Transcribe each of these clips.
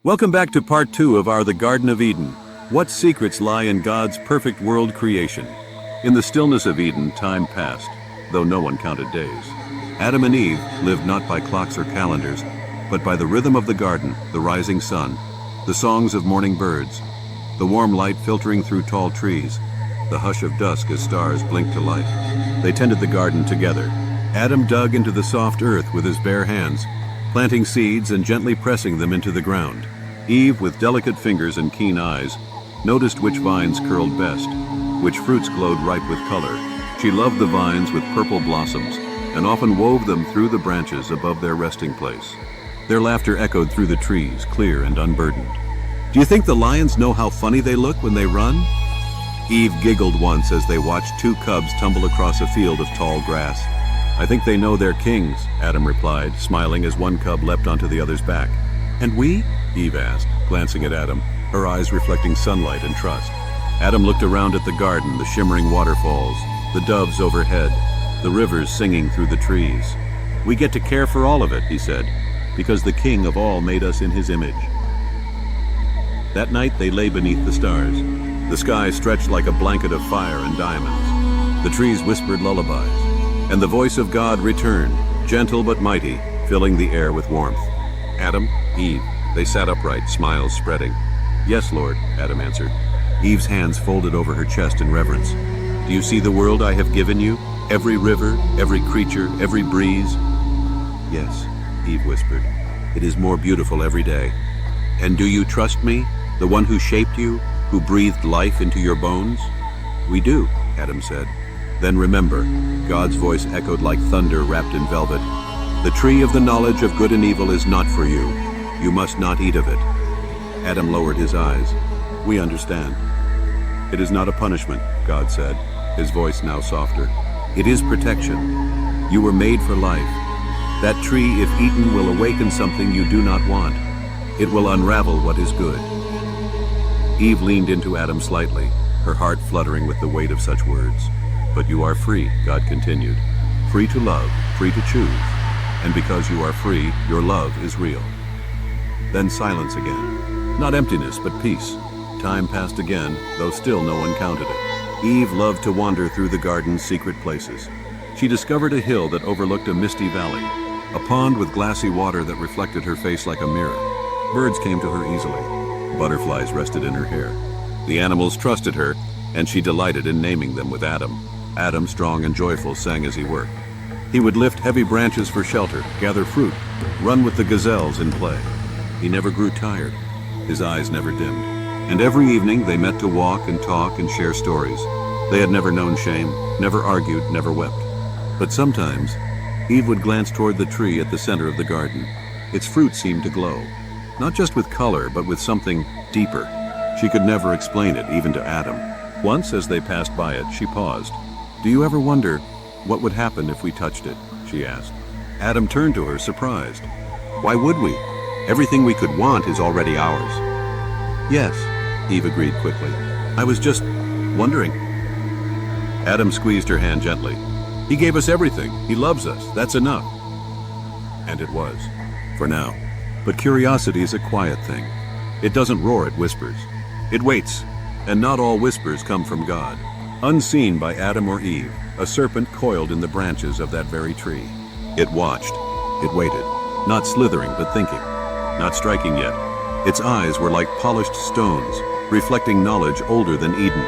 Welcome back to part 2 of our The Garden of Eden. What secrets lie in God's perfect world creation? In the stillness of Eden, time passed, though no one counted days. Adam and Eve lived not by clocks or calendars, but by the rhythm of the garden, the rising sun, the songs of morning birds, the warm light filtering through tall trees, the hush of dusk as stars blinked to life. They tended the garden together. Adam dug into the soft earth with his bare hands, planting seeds and gently pressing them into the ground. Eve, with delicate fingers and keen eyes, noticed which vines curled best, which fruits glowed ripe with color. She loved the vines with purple blossoms, and often wove them through the branches above their resting place. Their laughter echoed through the trees, clear and unburdened. "Do you think the lions know how funny they look when they run?" Eve giggled once as they watched two cubs tumble across a field of tall grass. "I think they know they're kings," Adam replied, smiling as one cub leapt onto the other's back. "And we?" Eve asked, glancing at Adam, her eyes reflecting sunlight and trust. Adam looked around at the garden, the shimmering waterfalls, the doves overhead, the rivers singing through the trees. "We get to care for all of it," he said, "because the King of all made us in his image." That night they lay beneath the stars. The sky stretched like a blanket of fire and diamonds. The trees whispered lullabies, and the voice of God returned, gentle but mighty, filling the air with warmth. Adam, Eve, they sat upright, smiles spreading. "Yes, Lord," Adam answered. Eve's hands folded over her chest in reverence. "Do you see the world I have given you? Every river, every creature, every breeze?" "Yes," Eve whispered. "It is more beautiful every day." "And do you trust me, the one who shaped you, who breathed life into your bones?" "We do," Adam said. "Then remember," God's voice echoed like thunder wrapped in velvet, "the tree of the knowledge of good and evil is not for you. You must not eat of it." Adam lowered his eyes. "We understand." "It is not a punishment," God said, his voice now softer. "It is protection. You were made for life. That tree, if eaten, will awaken something you do not want. It will unravel what is good." Eve leaned into Adam slightly, her heart fluttering with the weight of such words. "But you are free," God continued. "Free to love, free to choose. And because you are free, your love is real." Then silence again. Not emptiness, but peace. Time passed again, though still no one counted it. Eve loved to wander through the garden's secret places. She discovered a hill that overlooked a misty valley, a pond with glassy water that reflected her face like a mirror. Birds came to her easily. Butterflies rested in her hair. The animals trusted her, and she delighted in naming them with Adam. Adam, strong and joyful, sang as he worked. He would lift heavy branches for shelter, gather fruit, run with the gazelles in play. He never grew tired. His eyes never dimmed. And every evening they met to walk and talk and share stories. They had never known shame, never argued, never wept. But sometimes, Eve would glance toward the tree at the center of the garden. Its fruit seemed to glow, not just with color, but with something deeper. She could never explain it, even to Adam. Once, as they passed by it, she paused. "Do you ever wonder what would happen if we touched it?" she asked. Adam turned to her, surprised. "Why would we? Everything we could want is already ours." "Yes," Eve agreed quickly. "I was just wondering." Adam squeezed her hand gently. "He gave us everything. He loves us. That's enough." And it was, for now. But curiosity is a quiet thing. It doesn't roar, it whispers. It waits, and not all whispers come from God. Unseen by Adam or Eve, a serpent coiled in the branches of that very tree. It watched. It waited, not slithering but thinking, not striking yet. Its eyes were like polished stones, reflecting knowledge older than Eden.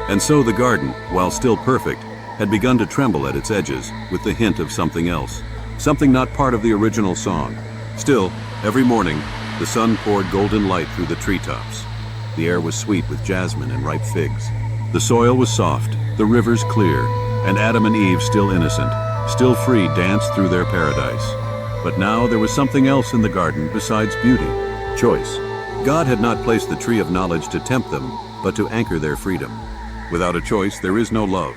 And so the garden, while still perfect, had begun to tremble at its edges with the hint of something else, something not part of the original song. Still, every morning, the sun poured golden light through the treetops. The air was sweet with jasmine and ripe figs. The soil was soft, the rivers clear, and Adam and Eve, still innocent, still free, danced through their paradise. But now there was something else in the garden besides beauty: choice. God had not placed the tree of knowledge to tempt them, but to anchor their freedom. Without a choice, there is no love.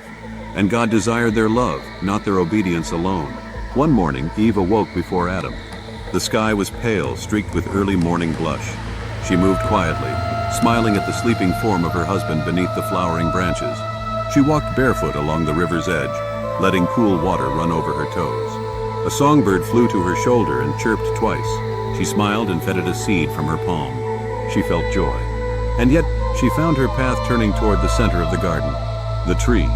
And God desired their love, not their obedience alone. One morning, Eve awoke before Adam. The sky was pale, streaked with early morning blush. She moved quietly, smiling at the sleeping form of her husband beneath the flowering branches. She walked barefoot along the river's edge, letting cool water run over her toes. A songbird flew to her shoulder and chirped twice. She smiled and fed it a seed from her palm. She felt joy. And yet, she found her path turning toward the center of the garden. The tree.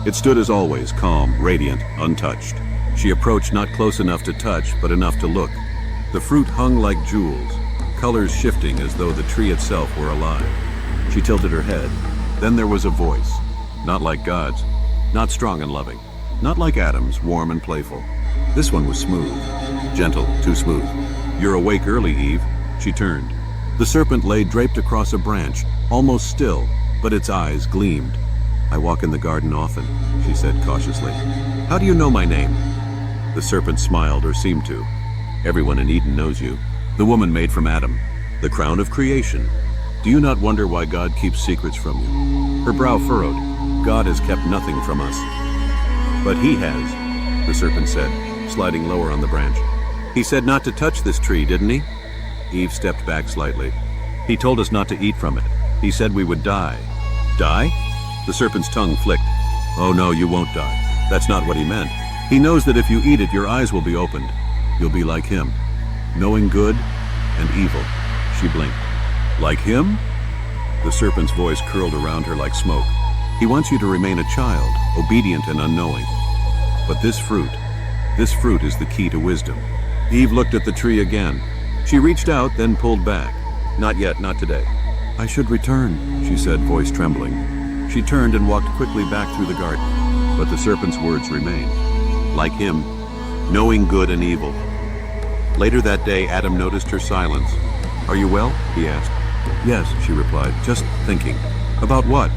It stood as always, calm, radiant, untouched. She approached not close enough to touch, but enough to look. The fruit hung like jewels, colors shifting as though the tree itself were alive. She tilted her head. Then there was a voice. Not like God's. Not strong and loving. Not like Adam's, warm and playful. This one was smooth. Gentle, too smooth. "You're awake early, Eve." She turned. The serpent lay draped across a branch, almost still, but its eyes gleamed. "I walk in the garden often," she said cautiously. "How do you know my name?" The serpent smiled, or seemed to. "Everyone in Eden knows you. The woman made from Adam. The crown of creation. Do you not wonder why God keeps secrets from you?" Her brow furrowed. "God has kept nothing from us." "But he has," the serpent said, sliding lower on the branch. "He said not to touch this tree, didn't he?" Eve stepped back slightly. "He told us not to eat from it. He said we would die." "Die?" The serpent's tongue flicked. "Oh no, you won't die. That's not what he meant. He knows that if you eat it, your eyes will be opened. You'll be like him, knowing good and evil." She blinked. "Like him?" The serpent's voice curled around her like smoke. "He wants you to remain a child, obedient and unknowing. But this fruit is the key to wisdom." Eve looked at the tree again. She reached out, then pulled back. "Not yet, not today." "I should return," she said, voice trembling. She turned and walked quickly back through the garden. But the serpent's words remained. "Like him, knowing good and evil." Later that day, Adam noticed her silence. "Are you well?" he asked. "Yes," she replied, "just thinking." "About what?"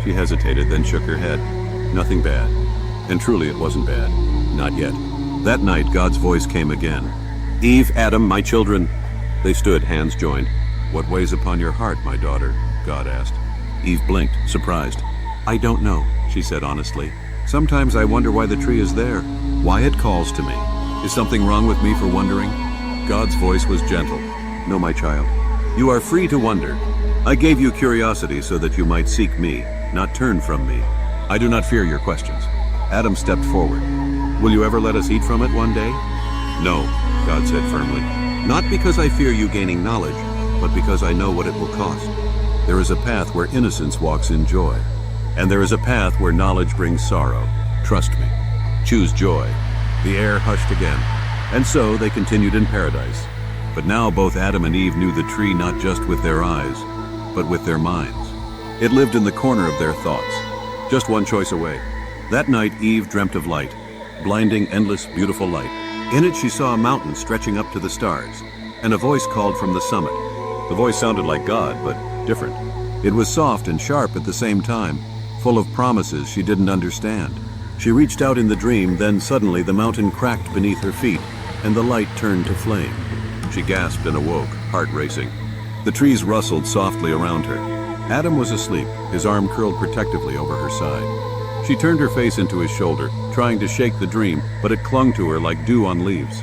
She hesitated, then shook her head. "Nothing bad." And truly it wasn't bad. Not yet. That night, God's voice came again. "Eve, Adam, my children." They stood, hands joined. "What weighs upon your heart, my daughter?" God asked. Eve blinked, surprised. "I don't know," she said honestly. "Sometimes I wonder why the tree is there, why it calls to me. Is something wrong with me for wondering?" God's voice was gentle. "No, my child. You are free to wonder. I gave you curiosity so that you might seek me, not turn from me. I do not fear your questions." Adam stepped forward. "Will you ever let us eat from it one day?" "No," God said firmly. "Not because I fear you gaining knowledge, but because I know what it will cost. There is a path where innocence walks in joy, and there is a path where knowledge brings sorrow. Trust me. Choose joy." The air hushed again, and so they continued in paradise. But now both Adam and Eve knew the tree not just with their eyes, but with their minds. It lived in the corner of their thoughts, just one choice away. That night, Eve dreamt of light, blinding, endless, beautiful light. In it, she saw a mountain stretching up to the stars, and a voice called from the summit. The voice sounded like God, but different. It was soft and sharp at the same time, full of promises she didn't understand. She reached out in the dream, then suddenly the mountain cracked beneath her feet, and the light turned to flame. She gasped and awoke, heart racing. The trees rustled softly around her. Adam was asleep, his arm curled protectively over her side. She turned her face into his shoulder, trying to shake the dream, but it clung to her like dew on leaves.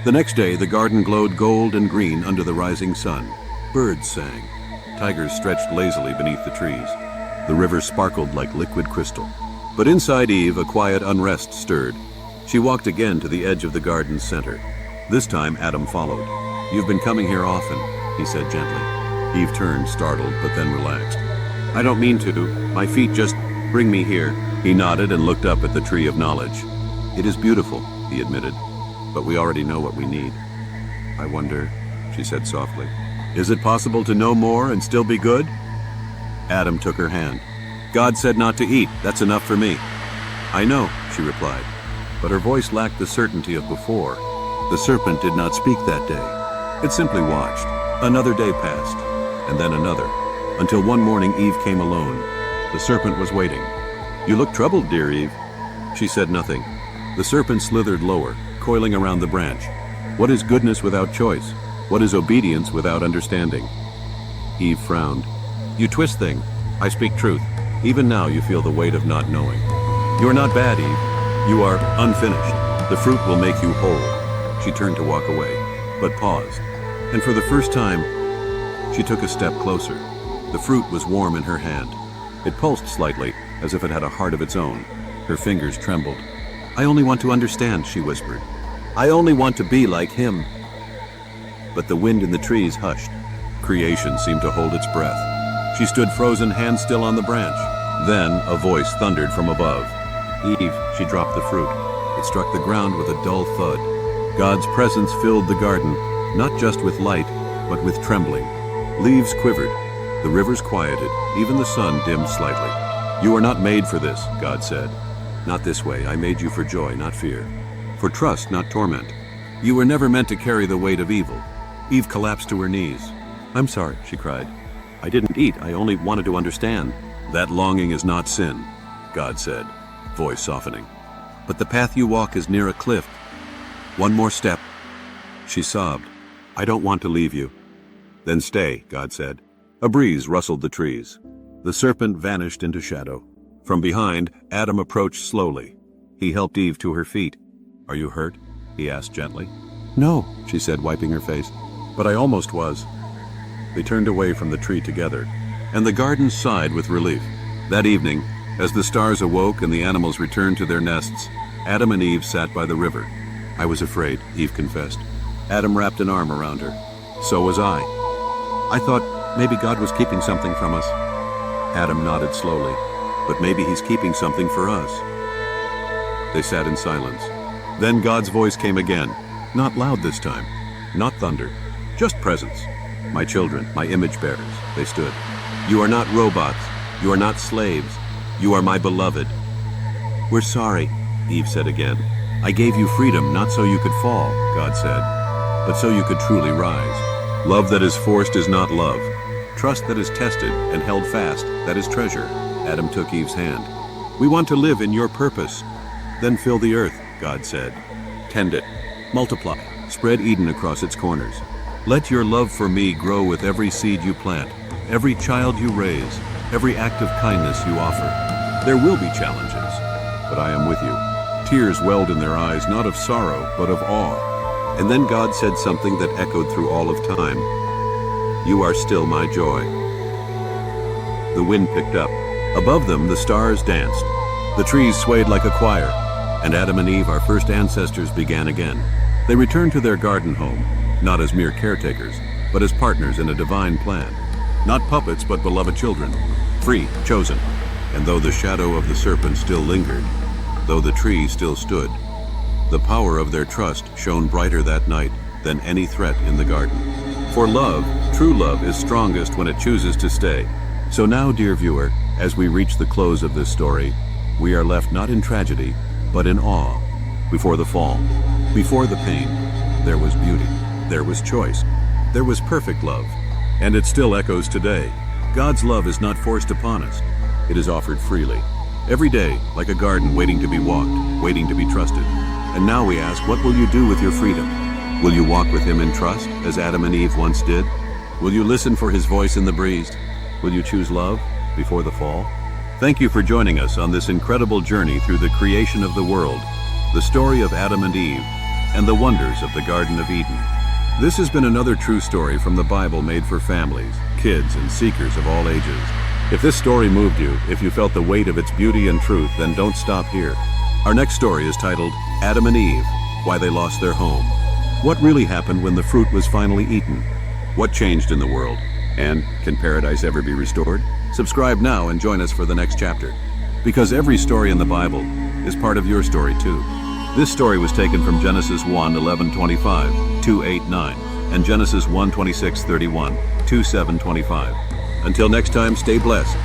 The next day, the garden glowed gold and green under the rising sun. Birds sang. Tigers stretched lazily beneath the trees. The river sparkled like liquid crystal. But inside Eve, a quiet unrest stirred. She walked again to the edge of the garden's center. This time, Adam followed. "You've been coming here often," he said gently. Eve turned, startled, but then relaxed. "I don't mean to. My feet just bring me here." He nodded and looked up at the tree of knowledge. "It is beautiful," he admitted, "but we already know what we need." "I wonder," she said softly, "is it possible to know more and still be good?" Adam took her hand. "God said not to eat. That's enough for me." "I know," she replied, but her voice lacked the certainty of before. The serpent did not speak that day. It simply watched. Another day passed, and then another, until one morning Eve came alone. The serpent was waiting. "You look troubled, dear Eve." She said nothing. The serpent slithered lower, coiling around the branch. "What is goodness without choice? What is obedience without understanding?" Eve frowned. "You twist things. I speak truth. Even now you feel the weight of not knowing. You are not bad, Eve. You are unfinished. The fruit will make you whole." She turned to walk away, but paused. And for the first time, she took a step closer. The fruit was warm in her hand. It pulsed slightly, as if it had a heart of its own. Her fingers trembled. "I only want to understand," she whispered. "I only want to be like him." but the wind in the trees hushed. Creation seemed to hold its breath. She stood frozen, hand still on the branch. Then a voice thundered from above. "Eve," she dropped the fruit. It struck the ground with a dull thud. God's presence filled the garden, not just with light, but with trembling. Leaves quivered. The rivers quieted. Even the sun dimmed slightly. "You are not made for this," God said. "Not this way. I made you for joy, not fear. For trust, not torment. You were never meant to carry the weight of evil." Eve collapsed to her knees. "I'm sorry," she cried. "I didn't eat. I only wanted to understand." "That longing is not sin," God said, voice softening. "But the path you walk is near a cliff. One more step." She sobbed. "I don't want to leave you." "Then stay," God said. A breeze rustled the trees. The serpent vanished into shadow. From behind, Adam approached slowly. He helped Eve to her feet. "Are you hurt?" he asked gently. "No," she said, wiping her face. "But I almost was." They turned away from the tree together, and the garden sighed with relief. That evening, as the stars awoke and the animals returned to their nests, Adam and Eve sat by the river. "I was afraid," Eve confessed. Adam wrapped an arm around her. "So was I. I thought maybe God was keeping something from us." Adam nodded slowly. "But maybe he's keeping something for us." They sat in silence. Then God's voice came again, not loud this time, not thunder, just presence. "My children, my image bearers," they stood. "You are not robots. You are not slaves. You are my beloved." "We're sorry," Eve said again. "I gave you freedom not so you could fall," God said, "but so you could truly rise. Love that is forced is not love. Trust that is tested and held fast, that is treasure." Adam took Eve's hand. "We want to live in your purpose." "Then fill the earth," God said. "Tend it. Multiply. Spread Eden across its corners. Let your love for me grow with every seed you plant, every child you raise, every act of kindness you offer. There will be challenges, but I am with you." Tears welled in their eyes, not of sorrow, but of awe. And then God said something that echoed through all of time. "You are still my joy." The wind picked up. Above them, the stars danced. The trees swayed like a choir, and Adam and Eve, our first ancestors, began again. They returned to their garden home, not as mere caretakers, but as partners in a divine plan. Not puppets, but beloved children, free, chosen. And though the shadow of the serpent still lingered, though the tree still stood, the power of their trust shone brighter that night than any threat in the garden. For love, true love, is strongest when it chooses to stay. So now, dear viewer, as we reach the close of this story, we are left not in tragedy, but in awe. Before the fall, before the pain, there was beauty, there was choice, there was perfect love. And it still echoes today. God's love is not forced upon us. It is offered freely. Every day, like a garden waiting to be walked, waiting to be trusted. And now we ask, what will you do with your freedom? Will you walk with him in trust, as Adam and Eve once did? Will you listen for his voice in the breeze? Will you choose love before the fall? Thank you for joining us on this incredible journey through the creation of the world, the story of Adam and Eve, and the wonders of the Garden of Eden. This has been another true story from the Bible made for families, kids, and seekers of all ages. If this story moved you, if you felt the weight of its beauty and truth, then don't stop here. Our next story is titled Adam and Eve, Why They Lost Their Home. What really happened when the fruit was finally eaten? What changed in the world? And can paradise ever be restored? Subscribe now and join us for the next chapter. Because every story in the Bible is part of your story too. This story was taken from Genesis 1:11-25, 2:8-9, and Genesis 1:26-31, 2:7-25. Until next time, stay blessed.